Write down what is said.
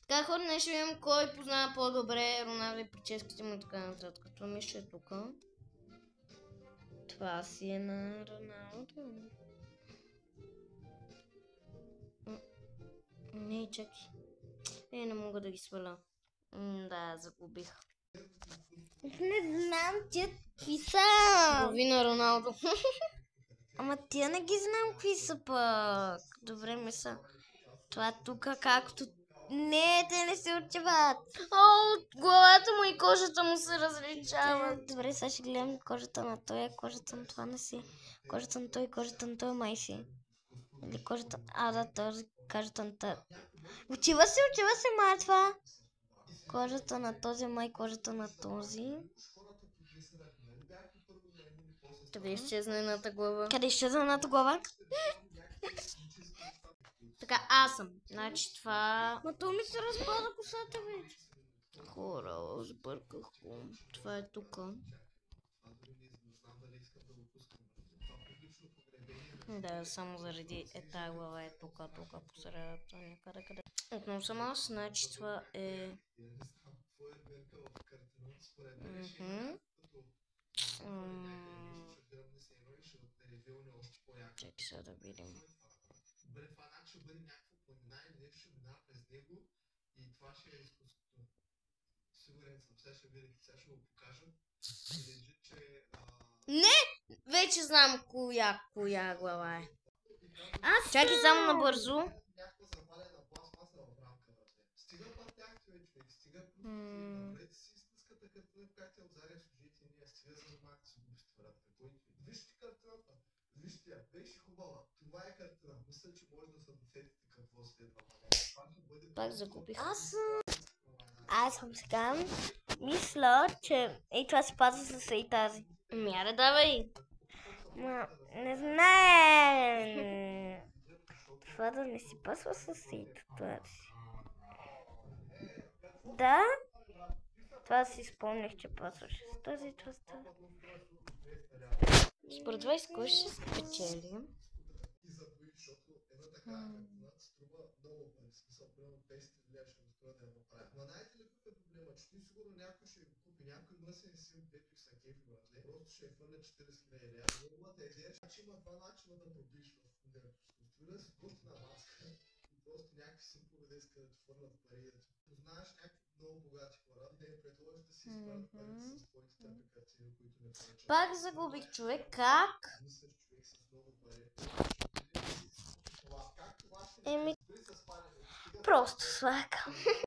Така хора, днес ще видим кой познава по-добре Роналдо и прическите му и така нататък. Това ми ще е тук. Това си е на Роналдо. Не, чакай. Не мога да ги сваля. Да, загубих. Не знам тия какви са. Половина Роналдо. Ама тия не ги знам какви са пък. Добре ми са. Това тук както... Не, те не се отчеват. Главата му и кожата му се различават. Добре, сега ще гледам кожата на той, кожата на това не си. Кожата на той, кожата на той май си. Или кожата... да, този, кожата на той. Учива се, май това. Кожата на този май, кожата на този. Къде изчезна едната глава? Къде изчезна едната глава? Така, аз съм. Значи това... Ма то ми се разпада косата вече. Хора, сбърках го. Това е тук. Да, само заради тая глава е тук по средата някъде къде. Отново съм аз, значи това е... Чакай сега да видим. Добре, това ще бъде някаква планина и нещо ще минава през него и това ще е изкуството. Сигурен съм, сега ще видите, сега ще го покажа. Лежи, че... Не! Вече знам коя глава е. Чакай само набързо. Някаква запалена пластмаса в рамка вътре. Стига пътяхте, човек, стига направете си истинската картина, която е отзади служите и ние стига занимавате с глупости, брат. Вижте картината. Вижте я, беше хубава. Това е картина. Мисля, че може да се досетите какво следва. Пак загубих. Аз съм сега. Мисля, че това се пазва с и тази. Мяре, давай. Не знае. Това да не си пасва с и тази. Да? Това си спомнях, че пасваше с тази и това с тази. Според вас, кой ще спечели? И забои, защото една такава картина струва много пари. Смисъл, примерно 500 лева ще го струва да я направя. Но знаете ли какъв е проблема? Че ти сигурно някой ще го купи, някой мъсен син, дето и са кефи, братле. Просто ще хвърля 40 000 лева. Неговата идея е, че има два начина да пробиш в модерното изкуство. Да си готина маска и просто някакви симпове да искат да ти хвърлят пари. Да ти познаеш някакви много богати хора и да им предложиш да си изправят парите с твоите тъпи картини, които не поръчат. Пак загубих, човек. Как? Мислиш, човек с много пари. Просто слагам.